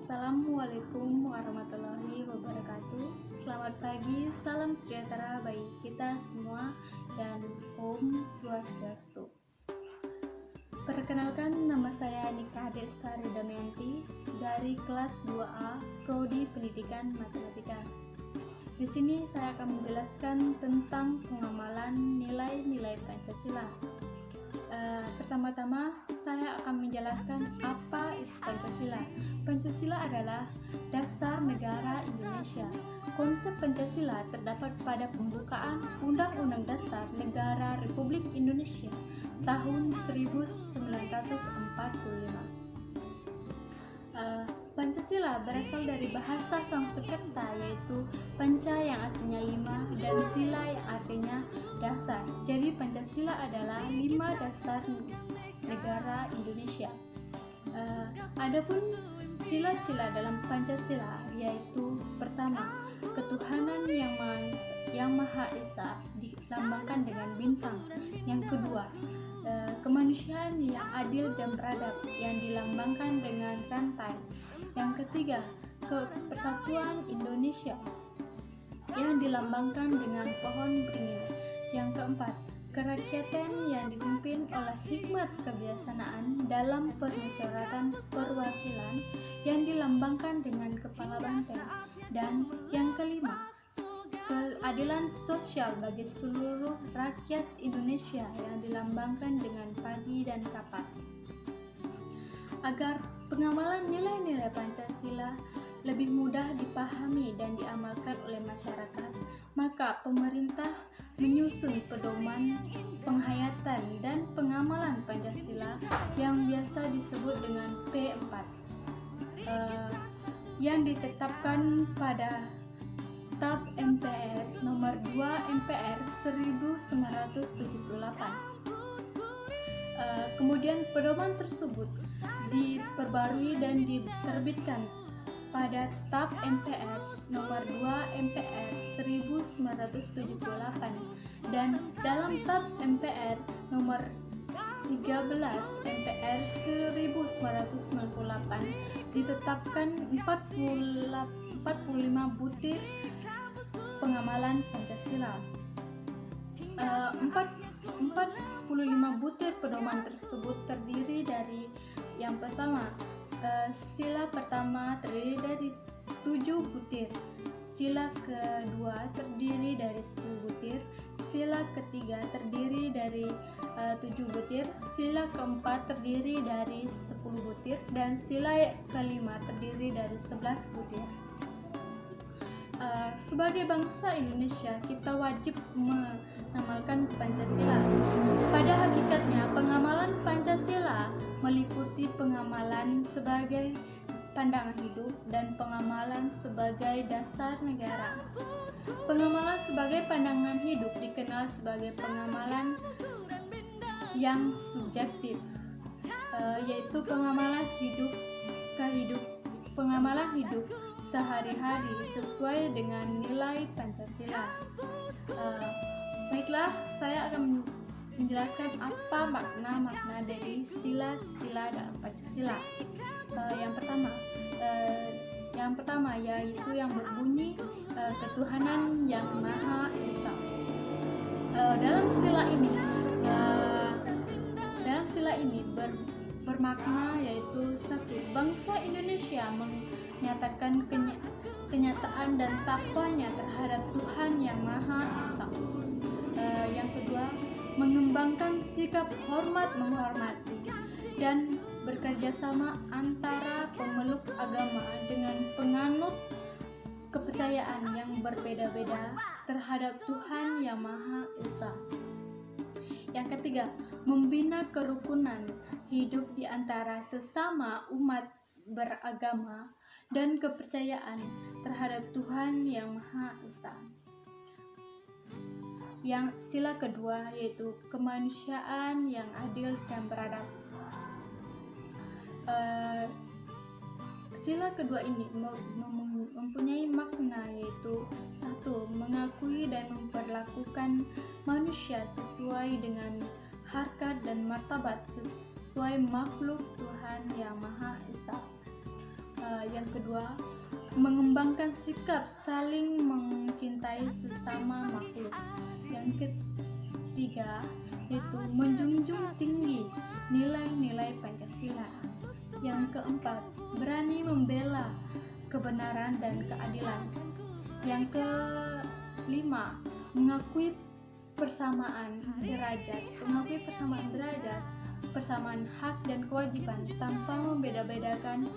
Assalamualaikum warahmatullahi wabarakatuh. Selamat pagi, salam sejahtera bagi kita semua dan Om Swastiastu. Perkenalkan, nama saya Nika Desari Damayanti dari kelas 2A Prodi Pendidikan Matematika. Di sini saya akan menjelaskan tentang pengamalan nilai-nilai Pancasila. Pertama-tama saya akan menjelaskan apa itu Pancasila. Pancasila adalah dasar negara Indonesia. Konsep Pancasila terdapat pada pembukaan Undang-Undang Dasar Negara Republik Indonesia tahun 1945. Pancasila berasal dari bahasa Sanskerta yaitu panca yang artinya 5 dan sila yang artinya dasar. Jadi Pancasila adalah 5 dasar negara Indonesia. Adapun sila-sila dalam Pancasila yaitu pertama, ketuhanan yang Maha Esa dilambangkan dengan bintang. Yang kedua, kemanusiaan yang adil dan beradab yang dilambangkan dengan rantai. Yang ketiga, persatuan Indonesia yang dilambangkan dengan pohon beringin. Yang keempat, kerakyatan yang dipimpin oleh hikmat kebijaksanaan dalam permusyawaratan perwakilan yang dilambangkan dengan kepala banteng. Dan yang kelima, keadilan sosial bagi seluruh rakyat Indonesia yang dilambangkan dengan padi dan kapas. Agar pengamalan nilai-nilai Pancasila lebih mudah dipahami dan diamalkan oleh masyarakat, maka pemerintah menyusun pedoman penghayatan dan pengamalan Pancasila yang biasa disebut dengan P4 yang ditetapkan pada TAP MPR nomor 2 MPR 1978. Kemudian pedoman tersebut diperbarui dan diterbitkan pada TAP MPR nomor 2 MPR 1978 dan dalam TAP MPR nomor 13 MPR 1998 ditetapkan 45 butir pengamalan Pancasila. 45 butir pedoman tersebut terdiri dari yang pertama, sila pertama terdiri dari 7 butir, sila kedua terdiri dari 10 butir, sila ketiga terdiri dari 7 butir, sila keempat terdiri dari 10 butir, dan sila kelima terdiri dari 11 butir. Sebagai bangsa Indonesia, kita wajib mengamalkan Pancasila. Pada hakikatnya, pengamalan Pancasila meliputi pengamalan sebagai pandangan hidup dan pengamalan sebagai dasar negara. Pengamalan sebagai pandangan hidup dikenal sebagai pengamalan yang subjektif, yaitu pengamalan hidup sehari-hari sesuai dengan nilai Pancasila. Baiklah, saya akan menjelaskan apa makna-makna dari sila-sila dalam Pancasila. Yang pertama yaitu yang berbunyi ketuhanan yang Maha Esa. Dalam sila ini bermakna yaitu satu, bangsa Indonesia menyatakan kenyataan dan takwanya terhadap Tuhan yang Maha Esa. Yang kedua, mengembangkan sikap hormat menghormati dan bekerjasama antara pemeluk agama dengan penganut kepercayaan yang berbeda-beda terhadap Tuhan yang Maha Esa. Yang ketiga, membina kerukunan hidup di antara sesama umat beragama dan kepercayaan terhadap Tuhan yang Maha Esa. Yang sila kedua yaitu kemanusiaan yang adil dan beradab. Sila kedua ini mempunyai makna yaitu satu, mengakui dan memperlakukan manusia sesuai dengan harkat dan martabat sesuai makhluk Tuhan yang Maha Esa. Yang kedua, mengembangkan sikap saling mencintai sesama makhluk. Yang ketiga, yaitu menjunjung tinggi nilai-nilai Pancasila. Yang keempat, berani membela kebenaran dan keadilan. Yang kelima, mengakui persamaan derajat, persamaan hak dan kewajiban tanpa membeda-bedakan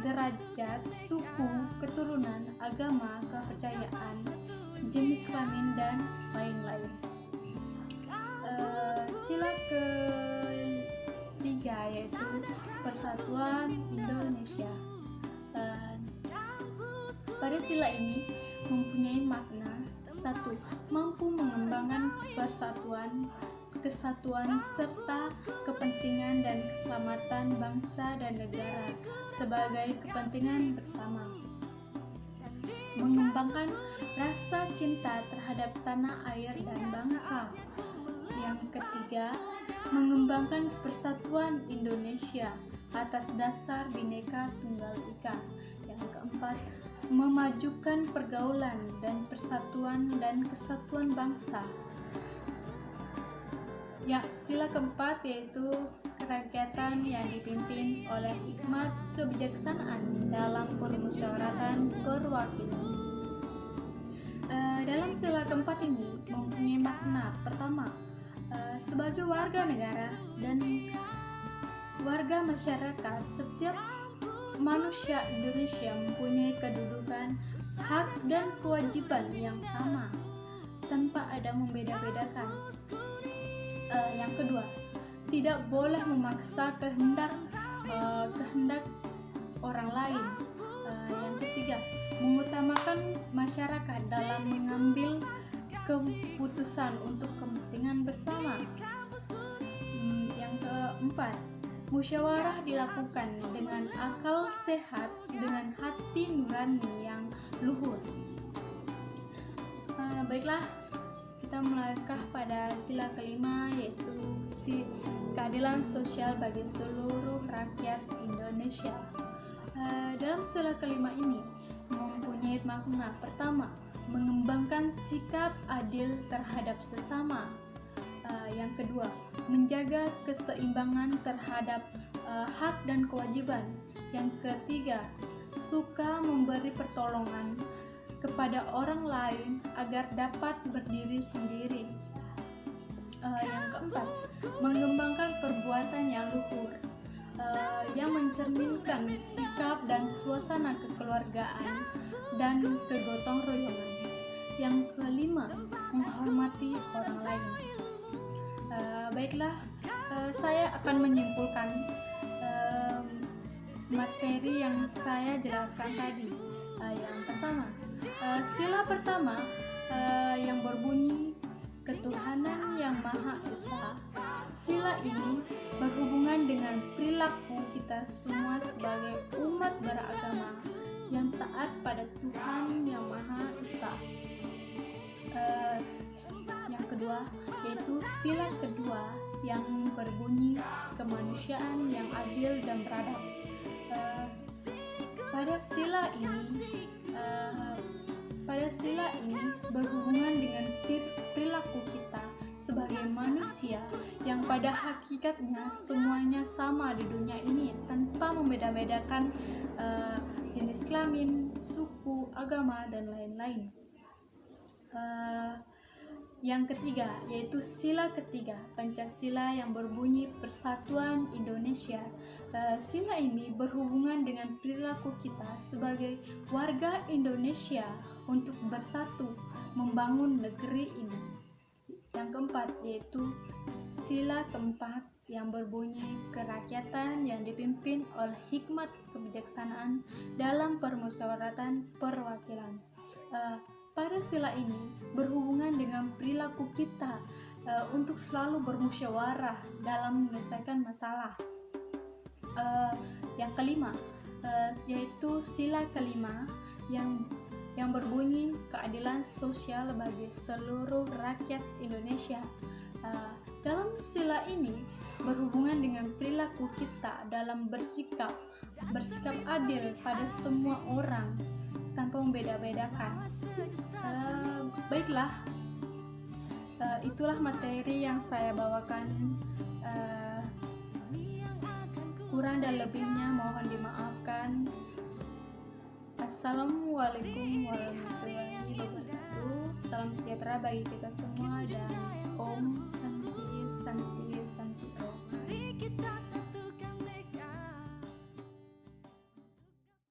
derajat, suku, keturunan, agama, kepercayaan, jenis kelamin dan lain-lain. Sila ketiga yaitu Persatuan Indonesia. Pada sila ini mempunyai makna: 1. Mampu mengembangkan persatuan, kesatuan serta kepentingan dan keselamatan bangsa dan negara sebagai kepentingan bersama. Mengembangkan rasa cinta terhadap tanah air dan bangsa. Yang ketiga, mengembangkan persatuan Indonesia atas dasar Bhinneka Tunggal Ika. Yang keempat, memajukan pergaulan dan persatuan dan kesatuan bangsa. Ya, sila keempat yaitu kerakyatan yang dipimpin oleh hikmat kebijaksanaan dalam permusyawaratan perwakilan. Dalam sila keempat ini mempunyai makna: pertama, sebagai warga negara dan warga masyarakat, setiap manusia Indonesia mempunyai kedudukan, hak dan kewajiban yang sama tanpa ada membeda-bedakan. Yang kedua, tidak boleh memaksa kehendak orang lain. Yang ketiga, mengutamakan masyarakat dalam mengambil keputusan untuk kepentingan bersama. Yang keempat, musyawarah dilakukan dengan akal sehat, dengan hati nurani yang luhur. Baiklah, kita melangkah pada sila kelima, yaitu keadilan sosial bagi seluruh rakyat Indonesia. Dalam sila kelima ini mempunyai makna: pertama, mengembangkan sikap adil terhadap sesama. Yang kedua, menjaga keseimbangan terhadap hak dan kewajiban. Yang ketiga, suka memberi pertolongan kepada orang lain agar dapat berdiri sendiri. Yang keempat, mengembangkan perbuatan yang luhur, yang mencerminkan sikap dan suasana kekeluargaan dan kegotong royongan. Yang kelima, menghormati orang lain. Baiklah, saya akan menyimpulkan materi yang saya jelaskan tadi. Yang pertama, sila pertama yang berbunyi ketuhanan yang Maha Esa. Sila ini berhubungan dengan perilaku kita semua sebagai umat beragama yang taat pada Tuhan yang Maha Esa. Yang kedua yaitu sila kedua yang berbunyi kemanusiaan yang adil dan beradab. Pada sila ini berhubungan dengan perilaku kita sebagai manusia yang pada hakikatnya semuanya sama di dunia ini tanpa membeda-bedakan jenis kelamin, suku, agama, dan lain-lain. Yang ketiga yaitu sila ketiga, Pancasila yang berbunyi Persatuan Indonesia. Sila ini berhubungan dengan perilaku kita sebagai warga Indonesia untuk bersatu membangun negeri ini. Yang keempat yaitu sila keempat yang berbunyi kerakyatan yang dipimpin oleh hikmat kebijaksanaan dalam permusyawaratan perwakilan. Pada sila ini berhubungan dengan perilaku kita untuk selalu bermusyawarah dalam menyelesaikan masalah. Yang kelima yaitu sila kelima yang berbunyi keadilan sosial bagi seluruh rakyat Indonesia. Dalam sila ini berhubungan dengan perilaku kita dalam bersikap adil pada semua orang tanpa membeda-bedakan. Baiklah, itulah materi yang saya bawakan. Kurang dan lebihnya mohon dimaafkan. Assalamualaikum warahmatullahi wabarakatuh. Salam sejahtera bagi kita semua dan Om Santi Santi Santi.